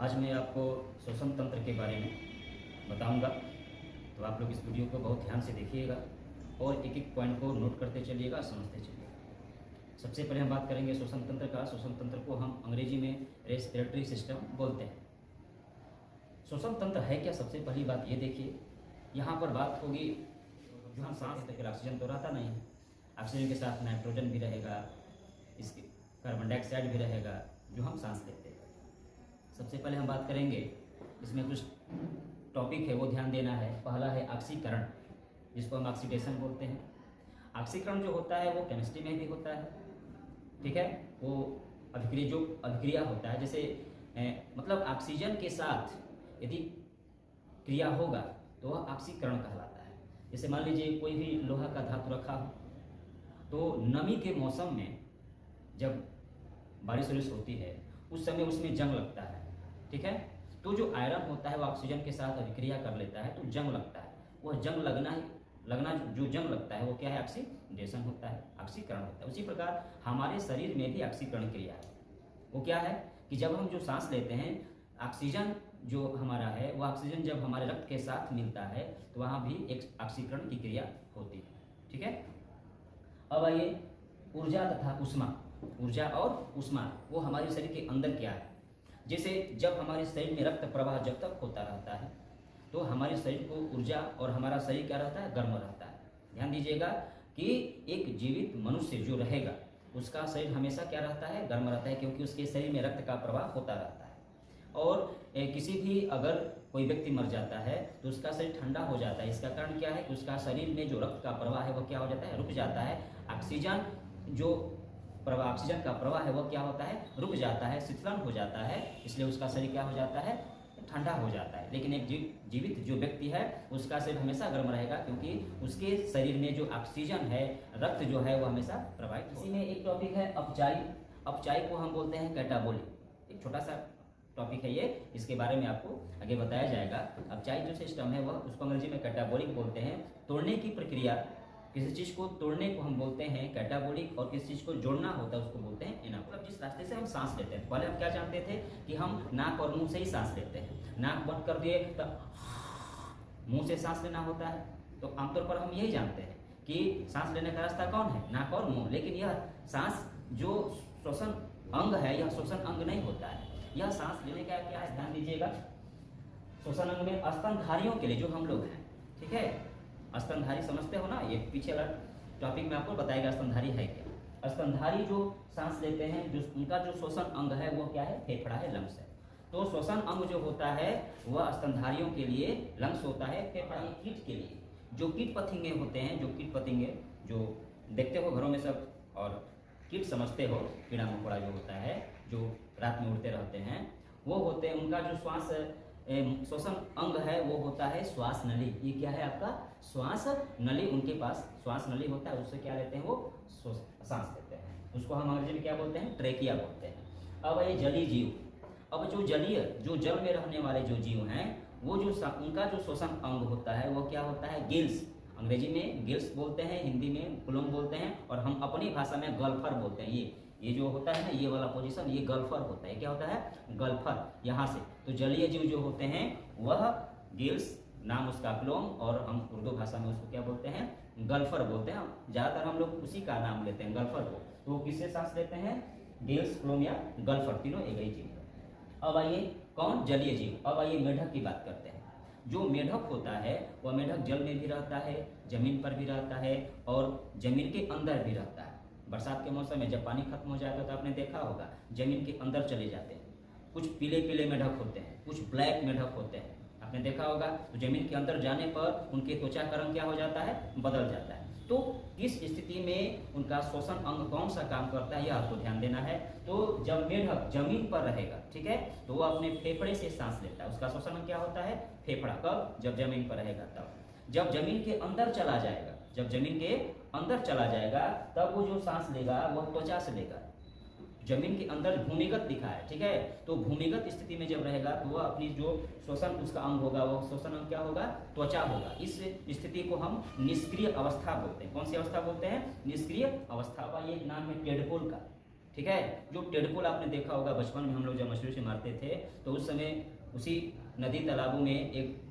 आज मैं आपको श्वसन तंत्र के बारे में बताऊंगा, तो आप लोग इस वीडियो को बहुत ध्यान से देखिएगा और एक एक पॉइंट को नोट करते चलिएगा, समझते चलिएगा। सबसे पहले हम बात करेंगे श्वसन तंत्र का। श्वसन तंत्र को हम अंग्रेजी में रेस्पिरेटरी सिस्टम बोलते हैं। श्वसन तंत्र है क्या, सबसे पहली बात ये देखिए। यहाँ पर बात होगी जो हम सांस लेते हैं, ऑक्सीजन तो रहता नहीं है, ऑक्सीजन के साथ नाइट्रोजन भी रहेगा, इसके कार्बन डाइऑक्साइड भी रहेगा जो हम सांस लेते हैं। सबसे पहले हम बात करेंगे, इसमें कुछ टॉपिक है वो ध्यान देना है। पहला है ऑक्सीकरण, जिसको हम ऑक्सीडेशन बोलते हैं। ऑक्सीकरण जो होता है वो केमिस्ट्री में भी होता है, ठीक है। वो अभिक्रिया होता है, जैसे मतलब ऑक्सीजन के साथ यदि क्रिया होगा तो वह ऑक्सीकरण कहलाता है। जैसे मान लीजिए कोई भी लोहा का धातु रखा हो, तो नमी के मौसम में जब बारिश वारिश होती है उस समय उसमें जंग लगता है, ठीक है। तो जो आयरन होता है वो ऑक्सीजन के साथ अभिक्रिया कर लेता है तो जंग लगता है। वह जंग लगना जो जंग लगता है वो क्या है, ऑक्सीडेशन होता है, ऑक्सीकरण होता है। उसी प्रकार हमारे शरीर में भी ऑक्सीकरण क्रिया है। वो क्या है कि जब हम जो सांस लेते हैं, ऑक्सीजन जो हमारा है वो ऑक्सीजन जब हमारे रक्त के साथ मिलता है तो वहाँ भी एक ऑक्सीकरण की क्रिया होती है, ठीक है। अब आइए ऊर्जा तथा ऊष्मा। ऊर्जा और ऊष्मा वो हमारे शरीर के अंदर क्या है। जैसे जब हमारे शरीर में रक्त प्रवाह जब तक होता रहता है तो हमारे शरीर को ऊर्जा, और हमारा शरीर क्या रहता है, गर्म रहता है। ध्यान दीजिएगा कि एक जीवित मनुष्य जो रहेगा उसका शरीर हमेशा क्या रहता है, गर्म रहता है, क्योंकि उसके शरीर में रक्त का प्रवाह होता रहता है। और किसी भी अगर कोई व्यक्ति मर जाता है तो उसका शरीर ठंडा हो जाता है। इसका कारण क्या है कि उसका शरीर में जो रक्त का प्रवाह है वह क्या हो जाता है, रुक जाता है। ऑक्सीजन का प्रवाह है वह क्या होता है, रुक जाता है, शीतलन हो जाता है, इसलिए उसका शरीर क्या हो जाता है, ठंडा हो जाता है। लेकिन एक जीवित जो व्यक्ति है उसका शरीर हमेशा गर्म रहेगा, क्योंकि उसके शरीर में जो ऑक्सीजन है, रक्त जो है वो हमेशा प्रवाहित। इसी में एक टॉपिक है अपचाई। अपचाई को हम बोलते हैं कैटाबोलिक। एक छोटा सा टॉपिक है ये, इसके बारे में आपको आगे बताया जाएगा। अपचाई जो सिस्टम है वह, उसको अंग्रेजी में कैटाबोलिक बोलते हैं। तोड़ने की प्रक्रिया, किसी चीज को तोड़ने को हम बोलते हैं कैटाबोलिक, और किसी चीज को जोड़ना होता है उसको बोलते हैं एनाबोलिक। मतलब जिस रास्ते से हम सांस लेते हैं, पहले हम क्या जानते थे कि हम नाक और मुंह से ही सांस लेते हैं। नाक बंद कर दिए तो मुंह से सांस लेना होता है, तो आमतौर पर हम यही जानते हैं कि सांस लेने का रास्ता कौन है, नाक और मुंह। लेकिन यह सांस जो श्वसन अंग है, यह श्वसन अंग नहीं होता है। यह सांस लेने का क्या है, ध्यान दीजिएगा। श्वसन अंग में स्तनधारियों के लिए, जो हम लोग हैं, ठीक है, स्तनधारी समझते हो ना, ये पीछे वाला टॉपिक में आपको बताएगा स्तनधारी है क्या। स्तनधारी जो सांस लेते हैं, जो उनका जो श्वसन अंग है वो क्या है, फेफड़ा है, लंग्स है। तो श्वसन अंग जो होता है वह स्तनधारियों के लिए लंग्स होता है, फेफड़ा। कीट के लिए जो कीट पतंगे होते हैं, जो कीट पतंगे जो देखते हो घरों में सब, और कीट समझते हो, कीड़ा मकोड़ा जो होता है जो रात में उड़ते रहते हैं, वो होते हैं, उनका जो श्वसन अंग है वो होता है श्वास नली। ये क्या है आपका, श्वास नली। उनके पास श्वास नली होता है, उससे क्या लेते हैं, वो सांस लेते हैं। उसको हम अंग्रेजी में क्या बोलते हैं, ट्रेकिया बोलते हैं। अब ये जलीय जीव। अब जो जलीय, जो जल में रहने वाले जो जीव हैं, वो जो उनका जो श्वसन अंग होता है वो क्या होता है, गिल्स। अंग्रेजी में गिल्स बोलते हैं, हिंदी में प्लूम बोलते हैं, और हम अपनी भाषा में गल्फर बोलते हैं। ये जो होता है ना, ये वाला पोजीशन, ये गल्फर होता है। क्या होता है, गल्फर, यहाँ से। तो जलीय जीव जो होते हैं वह गिल्स, नाम उसका प्लूम, और हम उर्दू भाषा में उसको क्या बोलते हैं, गल्फर बोलते हैं। ज़्यादातर हम लोग उसी का नाम लेते हैं, गल्फर को। तो वो किससे सांस लेते हैं, गिल्स, प्लूम या गल्फर, तीनों एक ही जीव। अब आइए कौन, जलीय जीव। अब आइए मेढक की बात करते हैं। जो मेढक होता है वह मेढक जल में भी रहता है, जमीन पर भी रहता है, और जमीन के अंदर भी रहता है। बरसात के मौसम में जब पानी खत्म हो जाएगा तो आपने देखा होगा जमीन के अंदर चले जाते हैं। कुछ पीले पीले मेढक होते हैं, कुछ ब्लैक मेढक होते हैं, आपने देखा होगा। तो जमीन के अंदर जाने पर उनके त्वचा का रंग क्या हो जाता है, बदल जाता है। तो इस स्थिति में उनका श्वसन अंग कौन सा काम करता है, यह आपको ध्यान देना है। तो जब मेढक जमीन पर रहेगा, ठीक है, तो वो अपने फेफड़े से सांस लेता है। उसका श्वसन अंग क्या होता है, फेफड़ा। कब, जब जमीन पर रहेगा तब। जब जमीन के अंदर चला जाएगा, जब जमीन के अंदर चला जाएगा तब वो जो सांस लेगा वह त्वचा से लेगा। जमीन के अंदर भूमिगत दिखा है, ठीक है। तो भूमिगत स्थिति में जब रहेगा तो वह अपनी जो श्वसन उसका अंग होगा, वो श्वसन अंग क्या होगा, त्वचा होगा। इस स्थिति को हम निष्क्रिय अवस्था बोलते हैं। कौन सी अवस्था बोलते हैं, निष्क्रिय अवस्था का। ये नाम है टेडपोल का, ठीक है। जो टेडपोल आपने देखा होगा बचपन में, हम लोग जब मछली से मारते थे तो उस समय उसी नदी तालाबों में एक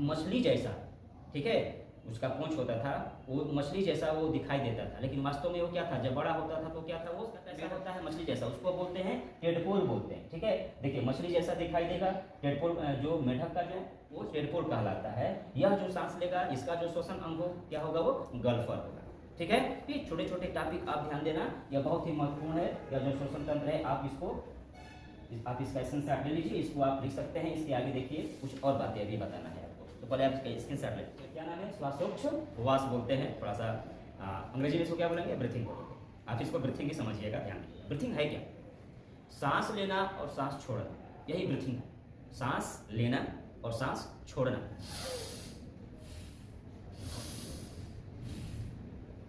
मछली जैसा, ठीक है, उसका पूंछ होता था, वो मछली जैसा वो दिखाई देता था, लेकिन वास्तव में वो क्या था, जब बड़ा होता था तो क्या था, वो कैसा होता है, मछली जैसा, उसको बोलते हैं टेडपोल बोलते हैं। ठीक है, देखिए मछली जैसा दिखाई देगा, टेडपोल जो मेढक का जो वो टेडपोल कहलाता है। यह जो सांस लेगा इसका जो श्वसन अंग क्या होगा, वो गल्फर होगा। ठीक है, ये छोटे छोटे टॉपिक आप ध्यान देना, यह बहुत ही महत्वपूर्ण है। यह जो श्वसन तंत्र है आप इसका स्क्रीनशॉट ले लीजिए, इसको आप लिख सकते हैं। इसके आगे देखिए कुछ और बातें अभी बताना है आपको, तो पहले आप इसका स्क्रीनशॉट ले लीजिए। क्या नाम है, श्वासोच्छ्वास बोलते हैं, थोड़ा सा अंग्रेजी में इसको क्या बोलेंगे, ब्रीथिंग बोलेंगे। आप इसको ब्रीथिंग ही समझिएगा, ध्यान दीजिए। ब्रीथिंग है क्या, सांस लेना और सांस छोड़ना, यही ब्रीथिंग है। सांस लेना और सांस छोड़ना,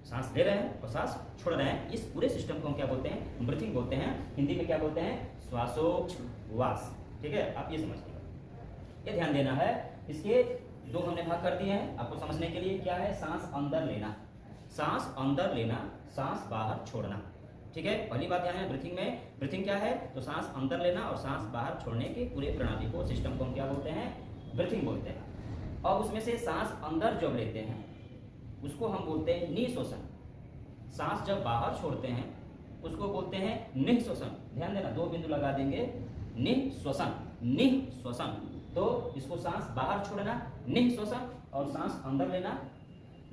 सांस ले रहे हैं और सांस छोड़ रहे हैं, इस पूरे सिस्टम को हम क्या बोलते हैं, ब्रीथिंग बोलते हैं। हिंदी में क्या बोलते हैं, श्वासोच्छ्वास। ठीक है, आप ये समझिएगा, ये ध्यान देना है। इसके दो हमने भाग कर दिए हैं आपको समझने के लिए। क्या है, सांस अंदर लेना, सांस अंदर लेना, सांस बाहर छोड़ना। ठीक है, पहली बात ध्यान है ब्रीथिंग में, ब्रीथिंग क्या है, तो सांस अंदर लेना और सांस बाहर छोड़ने की पूरे प्रणाली को, सिस्टम को हम क्या बोलते हैं, ब्रीथिंग बोलते हैं। और उसमें से सांस अंदर जब लेते हैं उसको हम बोलते हैं निःश्वसन, सांस जब बाहर छोड़ते हैं उसको बोलते हैं निःश्वसन। ध्यान देना, दो बिंदु लगा देंगे, निःश्वसन, निःश्वसन। तो इसको सांस बाहर छोड़ना निःश्वसन, और सांस अंदर लेना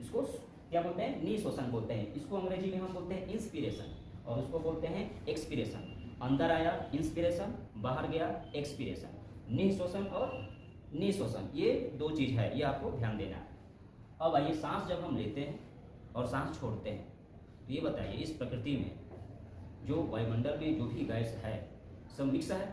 इसको क्या बोलते हैं, निःश्वसन बोलते हैं। इसको अंग्रेजी में हम बोलते हैं इंस्पिरेशन, और उसको बोलते हैं एक्सपिरेशन। अंदर आया इंस्पिरेशन, बाहर गया एक्सपिरेशन। निःश्वसन और निःश्वसन ये दो चीज है, ये आपको ध्यान देना है। अब आइए, सांस जब हम लेते हैं और सांस छोड़ते हैं, तो ये बताइए इस प्रकृति में जो वायुमंडल में जो भी गैस है सब मिक्स है।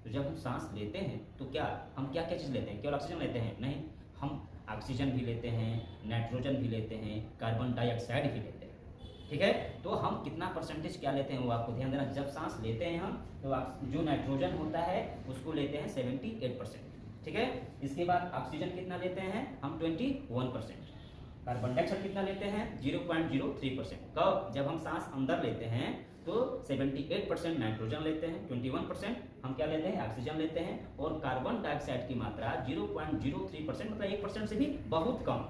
तो जब हम सांस लेते हैं तो क्या हम क्या क्या चीज़ लेते हैं, केवल ऑक्सीजन लेते हैं, नहीं, हम ऑक्सीजन भी लेते हैं, नाइट्रोजन भी लेते हैं, कार्बन डाइऑक्साइड भी लेते हैं। ठीक है, तो हम कितना परसेंटेज क्या लेते हैं वो आपको ध्यान देना। जब सांस लेते हैं हम तो जो नाइट्रोजन होता है उसको लेते हैं 78%। ठीक है, इसके बाद ऑक्सीजन कितना लेते हैं हम, 21%। कार्बन डाइऑक्साइड कितना लेते हैं, 0.03%। कब, जब हम सांस अंदर लेते हैं तो 78% नाइट्रोजन लेते हैं, 21% हम क्या लेते हैं, ऑक्सीजन लेते हैं, और कार्बन डाइऑक्साइड की मात्रा 0.03%, मतलब 1% से भी बहुत कम।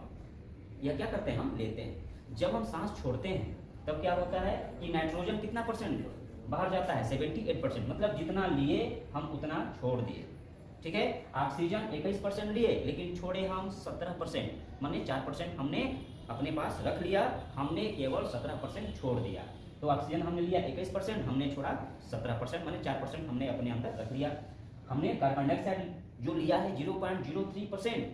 यह क्या करते हैं, हम लेते हैं। जब हम सांस छोड़ते हैं तब क्या होता है कि नाइट्रोजन कितना परसेंट बाहर जाता है, 78%, मतलब जितना लिए हम उतना छोड़ दिए। ठीक है, ऑक्सीजन 21% लिए लेकिन छोड़े हम 17%, माने 4% हमने अपने पास रख लिया, हमने केवल 17% छोड़ दिया। तो ऑक्सीजन हमने लिया 21%, हमने छोड़ा 17%, माने 4% हमने अपने अंदर रख लिया। हमने कार्बन डाइऑक्साइड जो लिया है 0.03%,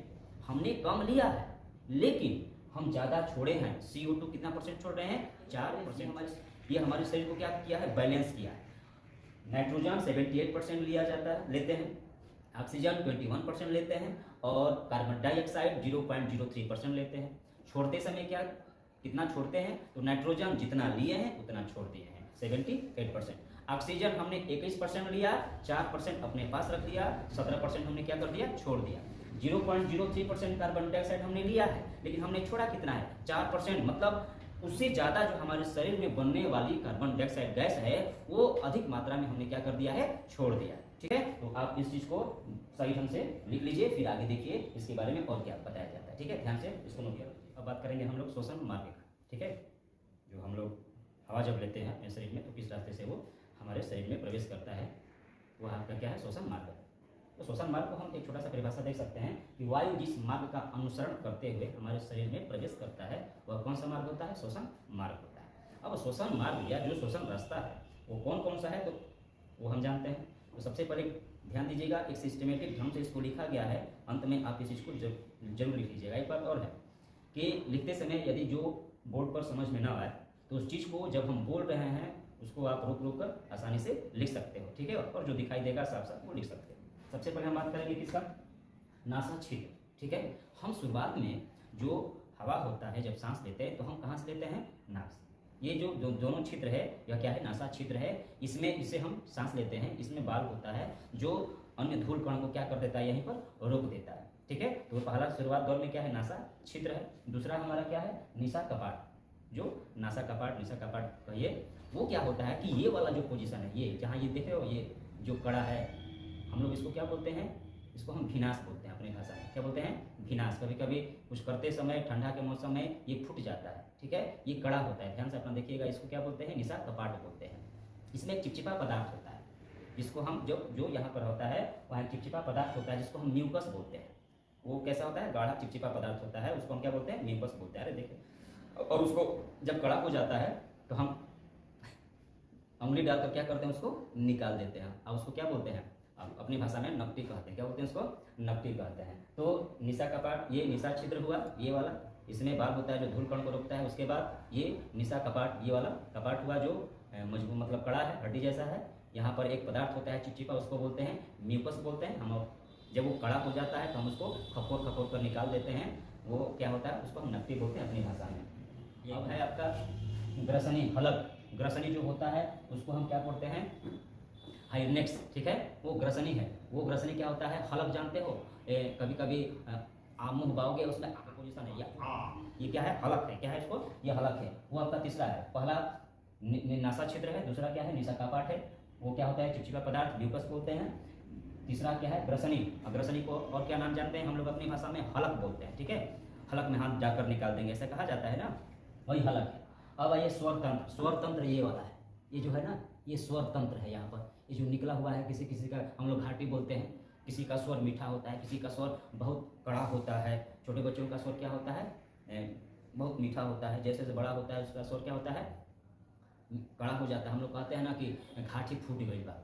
हमने कम लिया है, लेकिन हम ज़्यादा छोड़े हैं। CO2 कितना परसेंट छोड़ रहे हैं, 4%। ये हमारे शरीर को क्या किया है, बैलेंस किया है। नाइट्रोजन 78% लिया जाता है, लेते हैं, ऑक्सीजन 21% लेते हैं, और कार्बन डाइऑक्साइड 0.03% लेते हैं। छोड़ते समय क्या कितना छोड़ते हैं, तो नाइट्रोजन जितना लिए हैं उतना छोड़ दिए हैं, 78%। ऑक्सीजन हमने 21% लिया, 4% अपने पास रख दिया, 17% हमने क्या कर दिया, छोड़ दिया। 0.03% कार्बन डाइऑक्साइड हमने लिया है, लेकिन हमने छोड़ा कितना है, 4%, मतलब उससे ज़्यादा जो हमारे शरीर में बनने वाली कार्बन डाइऑक्साइड गैस है वो अधिक मात्रा में हमने क्या कर दिया है, छोड़ दिया है। ठीक है, तो आप इस चीज़ को सही ढंग से लिख लीजिए, फिर आगे देखिए इसके बारे में और क्या बताया जाता है। ठीक है, ध्यान से इसको नोट करिए। अब बात करेंगे हम लोग श्वसन मार्ग का। ठीक है, जो हम लोग हवा जब लेते हैं अपने शरीर में तो किस रास्ते से वो हमारे शरीर में प्रवेश करता है, वह आपका क्या है, श्वसन मार्ग है। तो श्वसन मार्ग को हम एक छोटा सा परिभाषा देख सकते हैं कि वायु जिस मार्ग का अनुसरण करते हुए हमारे शरीर में प्रवेश करता है वह कौन सा मार्ग होता है, श्वसन मार्ग होता है। अब श्वसन मार्ग या जो श्वसन रास्ता है वो कौन कौन सा है, तो वो हम जानते हैं। तो सबसे पहले ध्यान दीजिएगा, एक सिस्टमेटिक ढंग से इसको लिखा गया है, अंत में आप इस चीज़ को जरूर लिख लीजिएगा। एक बात और है कि लिखते समय यदि जो बोर्ड पर समझ में ना आए तो उस चीज़ को जब हम बोल रहे हैं उसको आप रोक कर आसानी से लिख सकते हो। ठीक है, और जो दिखाई देगा साफ साफ वो लिख सकते हो। सबसे पहले हम बात करेंगे किसका, नासा छिद्र। ठीक है, हम शुरुआत में जो हवा होता है जब सांस लेते हैं तो हम कहाँ से लेते हैं, नाक से। ये जो दोनों छिद्र है यह क्या है, नासा छिद्र है। इसमें इसे हम सांस लेते हैं, इसमें बाल होता है जो अन्य धूल कण को क्या कर देता है, यहीं पर रोक देता है। ठीक है, तो पहला शुरुआत दौर में क्या है, नासा छिद्र है। दूसरा हमारा क्या है, निशा कपाट, जो नासा कपाट, निशा कपाट कहिए, वो क्या होता है कि ये वाला जो पोजीशन है, ये जहाँ ये देख रहे हो, ये जो कड़ा है, हम लोग इसको क्या बोलते हैं, इसको हम भिनास बोलते हैं अपनी भाषा में। क्या बोलते हैं? भिनास। कभी कभी कुछ करते समय ठंडा के मौसम में ये फूट जाता है, ठीक है, ये कड़ा होता है। ध्यान से अपना देखिएगा, इसको क्या बोलते हैं? निशा कपाट बोलते हैं। इसमें एक चिपचिपा पदार्थ होता है, जिसको हम जो यहाँ पर होता है वहाँ चिपचिपा पदार्थ होता है, जिसको हम म्यूकस बोलते हैं। वो कैसा होता है? गाढ़ा चिपचिपा पदार्थ होता है, उसको हम क्या बोलते हैं? म्यूकस बोलते हैं। अरे देखिए, और उसको जब कड़ा हो जाता है तो हम उंगली डालकर क्या करते हैं? उसको निकाल देते हैं। अब उसको क्या बोलते हैं? अब अपनी भाषा में नकटी कहते हैं। क्या बोलते हैं उसको? नकटी कहते हैं। तो निशा कपाट, ये निशा छिद्र हुआ, ये वाला, इसमें बाल होता है जो धूल कण को रोकता है। उसके बाद ये निशा कपाट, ये वाला कपाट हुआ जो मजबूत मतलब कड़ा है, हड्डी जैसा है। यहाँ पर एक पदार्थ होता है चिपचिपा, उसको बोलते हैं म्यूकस बोलते हैं। हम जब वो कड़ा हो जाता है तो हम उसको खपोर खपोर कर निकाल देते हैं। वो क्या होता है? उसको हम नकटी बोलते हैं अपनी भाषा में। अब है आपका ग्रसनी, हलक। ग्रसनी जो होता है उसको हम क्या बोलते हैं? हाइनेक्स, ठीक है, वो ग्रसनी है। वो ग्रसनी क्या होता है? हलक जानते हो? कभी कभी आप मुंह बाओगे, उसमें पोजिशन है, ये क्या है? हलक है। क्या है इसको? ये हलक है। वो आपका तीसरा है। पहला नासा छिद्र है, दूसरा क्या है? निशा कपाट है। वो क्या होता है? चिपचिपा पदार्थ, म्यूकस बोलते हैं। तीसरा क्या है? ग्रसनी। ग्रसनी को और क्या नाम जानते हैं हम लोग अपनी भाषा में? हलक बोलते हैं, ठीक है। हलक में हाथ जाकर निकाल देंगे, ऐसा कहा जाता है ना, वही हलक है। अब आइए स्वर तंत्र। स्वर तंत्र ये वाला है, ये जो है ना, ये स्वर तंत्र है। यहाँ पर ये जो निकला हुआ है, किसी किसी का हम लोग घाटी बोलते हैं, किसी का स्वर मीठा होता है, किसी का स्वर बहुत कड़ा होता है। छोटे बच्चों का स्वर क्या होता है? बहुत मीठा होता है। जैसे जैसे बड़ा होता है उसका स्वर क्या होता है? कड़ा हो जाता है। हम लोग कहते हैं ना कि घाटी फूट गई बा,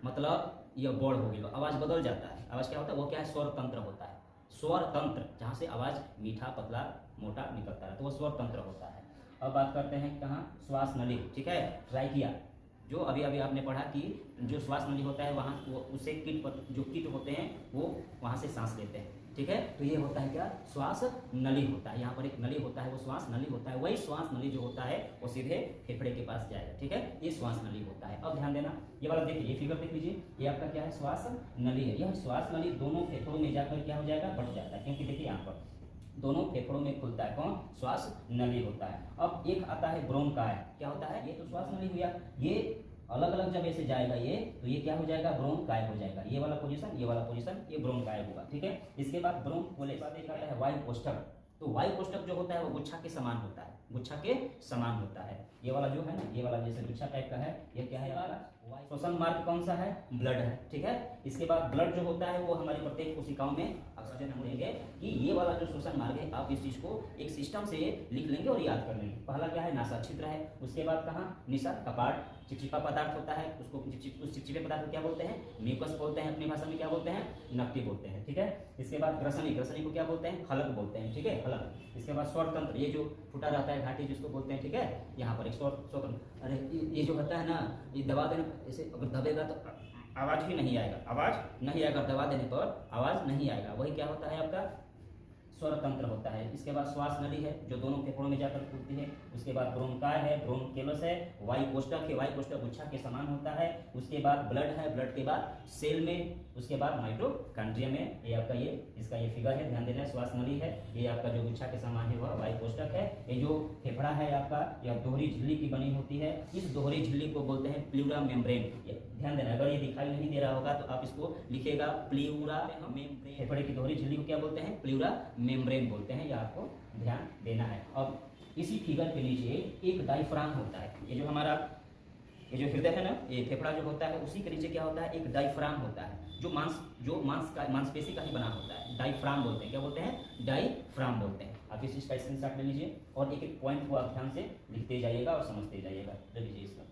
मतलब यह बोड़ हो गई बा, आवाज़ बदल जाता है। आवाज़ क्या होता है? वो क्या है? स्वर तंत्र होता है। स्वर तंत्र, जहाँ से आवाज़ मीठा पतला मोटा निकलता है, तो वो स्वर तंत्र होता है। अब बात करते हैं कहाँ? श्वास नली, ठीक है, ट्राइकिया। जो अभी अभी आपने पढ़ा कि जो श्वास नली होता है वहाँ वो उससे जो कीट होते हैं वो वहाँ से सांस लेते हैं, ठीक है। तो ये होता है क्या? श्वास नली होता है। यहाँ पर एक नली होता है, वो श्वास नली होता है। वही श्वास नली जो होता है वो सीधे फेफड़े के पास जाएगा, ठीक है, ये श्वास नली होता है। अब ध्यान देना, ये वाला देखिए, ये फिगर देख लीजिए, ये आपका क्या है? श्वास नली है। यह श्वास नली दोनों फेफड़ों में जाकर क्या हो जाएगा? बढ़ जाता है, क्योंकि देखिए यहाँ पर दोनों फेफड़ों में खुलता है। कौन? श्वास नली होता है। अब एक आता है ब्रोंकाय। क्या होता है? ये तो श्वास नली हुआ, ये अलग अलग जब ऐसे जाएगा ये, तो ये क्या हो जाएगा? ब्रोंकाय हो जाएगा। ये वाला पोजीशन, ये वाला पोजीशन, ये ब्रोंकाय होगा, ठीक है। इसके बाद ब्रोंकोले बाद एक आता है वायु कोष्ठक। तो वायु कोष्ठक जो होता है वो गुच्छा के समान होता है, गुच्छा के समान होता है। ये वाला जो है ना, ये वाला जैसे गुच्छा टाइप का है, ये क्या है हमारा? श्वसन मार्ग कौन सा है? ब्लड है, ठीक है। इसके बाद ब्लड जो होता है वो हमारी प्रत्येक कोशिकाओं में ऑक्सीजन हम लेंगे कि ये वाला जो श्वसन मार्ग है, आप इस चीज को एक सिस्टम से लिख लेंगे और याद कर लेंगे। पहला क्या है? नासा छिद्र है। उसके बाद कहाँ? निशा कपाट, चिपचिपा पदार्थ होता है, उसको उस चिपचिपे पदार्थ को क्या बोलते हैं? म्यूकस बोलते हैं, अपनी भाषा में क्या बोलते हैं? नकटी बोलते हैं, ठीक है। इसके बाद ग्रसनी, ग्रसनी को क्या बोलते हैं? हलक बोलते हैं, ठीक है, हलक। इसके बाद स्वर तंत्र, ये जो फूटा रहता है घाटी जिसको बोलते हैं, ठीक है। यहाँ पर एक स्वर। अरे ये जो होता है ना, ये दबा देने, ऐसे अगर दबेगा तो आवाज ही नहीं आएगा, आवाज नहीं आएगा, दबा देने पर आवाज नहीं आएगा, वही क्या होता है? आपका स्वर तंत्र होता है। इसके बाद श्वास नली है जो दोनों फेफड़ों में जाकर खुलती है। उसके बाद ब्रोंकाय है, ब्रोंकेलस है, वायु कोष्ठक है, वायु कोष्ठक गुच्छा के समान होता है। उसके बाद ब्लड है, ब्लड के बाद सेल में, उसके बाद माइटोकॉन्ड्रिया में। ये आपका ये इसका ये फिगर है, ध्यान देना। श्वास नली है, ये आपका जो गुच्छा के समान है वह वायु कोष्ठक है। ये जो फेफड़ा है आपका, यह दोहरी झिल्ली की बनी होती है। इस दोहरी झिल्ली को बोलते हैं प्लूरा मेम्ब्रेन। ध्यान देना, अगर ये दिखाई नहीं दे रहा होगा तो आप इसको लिखेगा प्लूरा मेम्ब्रेन। फेफड़े की दोहरी झिल्ली को क्या बोलते हैं? प्लूरा मेम्ब्रेन बोलते हैं, यह आपको ध्यान देना है। अब इसी फिगर के नीचे एक डायफ्राम होता है। ये जो हमारा ये जो हृदय है ना, ये फेफड़ा जो होता है, उसी के नीचे क्या होता है? एक डायफ्राम होता है, जो मांसपेशी का ही बना होता है। डायफ्राम बोलते हैं, क्या बोलते हैं? डायफ्राम बोलते हैं। आप इस चीज का स्क्रीनशॉट ले लीजिए और एक एक पॉइंट को आप ध्यान से लिखते जाइएगा और समझते जाइएगा। ले लीजिए इसका।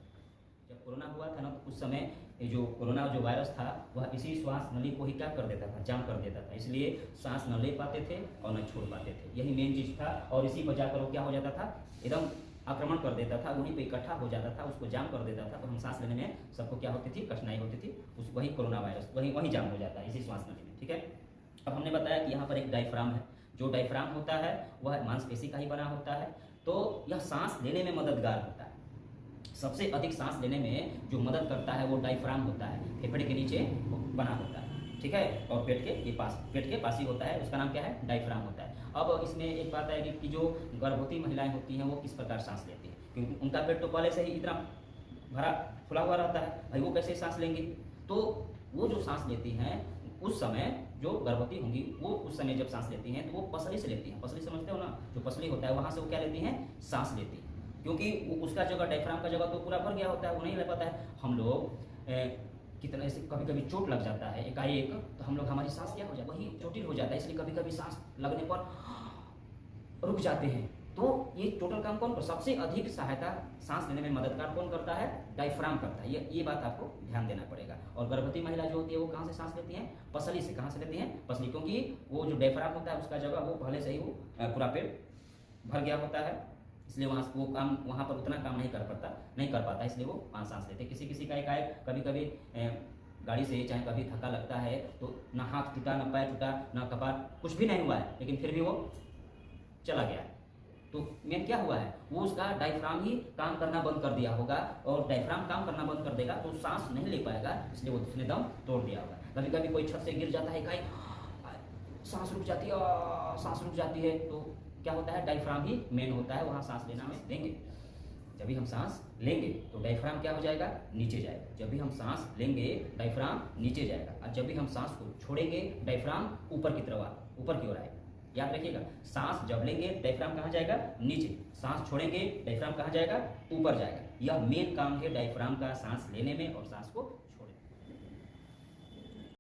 जब कोरोना हुआ था ना, तो उस समय ये जो कोरोना जो वायरस था वह इसी श्वास नली को ही क्या कर देता था? जाम कर देता था। इसलिए सांस न ले पाते थे और न छोड़ पाते थे, यही मेन चीज था। और इसी पर जाकर वो क्या हो जाता था? एकदम आक्रमण कर देता था, वहीं पे इकट्ठा हो जाता था, उसको जाम कर देता था। तो हम सांस लेने में सबको क्या होती थी? कठिनाई होती थी। उस वही कोरोना वायरस वही जाम हो जाता है इसी श्वास नली में, ठीक है। अब हमने बताया कि यहाँ पर एक डायफ्राम है। जो डायफ्राम होता है वह मांसपेशी का ही बना होता है। तो यह सांस लेने में मददगार होता है। सबसे अधिक सांस लेने में जो मदद करता है वो डायफ्राम होता है, फेफड़े के नीचे बना होता है, ठीक है। और पेट के पास ही होता है, उसका नाम क्या है? डायफ्राम होता है। अब इसमें एक बात है कि जो गर्भवती महिलाएं होती हैं वो किस प्रकार सांस लेती हैं, क्योंकि उनका पेट तो पहले से ही इतना भरा खुला हुआ रहता है, भाई वो कैसे सांस लेंगी। तो वो जो सांस लेती हैं उस समय, जो गर्भवती होंगी वो उस समय जब सांस लेती हैं तो वो पसली से लेती हैं। पसली समझते हो ना, जो पसली होता है वहाँ से वो क्या लेती हैं, सांस लेती हैं। क्योंकि उसका जगह, डायफ्राम का जगह तो पूरा भर गया होता है, वो नहीं ले पाता है। हम लोग कितना ऐसे कभी कभी चोट लग जाता है एकाएक, तो हम लोग, हमारी सांस क्या हो जाए, वही चोटिल हो जाता है। इसलिए कभी कभी सांस लगने पर रुक जाते हैं। तो ये टोटल काम कौन, सबसे अधिक सहायता सांस लेने में मददगार कौन करता है, डायफ्राम करता है। ये बात आपको ध्यान देना पड़ेगा। और गर्भवती महिला जो होती है वो कहाँ से सांस लेती है, पसली से। कहाँ से लेती हैं, पसली, क्योंकि वो जो डायफ्राम होता है उसका जगह वो पहले से ही वो पूरा पेट भर गया होता है, इसलिए वहाँ वो काम, वहाँ पर उतना काम नहीं कर पाता, इसलिए वो वहाँ सांस लेते हैं। किसी किसी का एकाएक कभी कभी गाड़ी से चाहे कभी धक्का लगता है तो ना हाथ टूटा, ना पैर टूटा, ना कपार, कुछ भी नहीं हुआ है, लेकिन फिर भी वो चला गया। तो मेन क्या हुआ है, वो उसका डायफ्राम ही काम करना बंद कर दिया होगा, और डायफ्राम काम करना बंद कर देगा तो सांस नहीं ले पाएगा, इसलिए वो उसने दम तोड़ दिया होगा। कभी कभी कोई छत से गिर जाता है, कहीं सांस रुक जाती है, सांस रुक जाती है, तो क्या होता है, डायफ्राम ही मेन होता है वहाँ सांस लेना में देंगे। जब भी हम सांस लेंगे तो डायफ्राम क्या हो जाएगा, नीचे जाएगा। जब भी हम सांस लेंगे डायफ्राम नीचे जाएगा, और जब भी हम सांस को छोड़ेंगे डायफ्राम ऊपर की तरफ, ऊपर की ओर आएगा। याद रखिएगा, सांस जब लेंगे डायफ्राम कहाँ जाएगा, नीचे, सांस छोड़ेंगे डायफ्राम कहाँ जाएगा, ऊपर जाएगा। यह मेन काम है डायफ्राम का, सांस लेने में और सांस को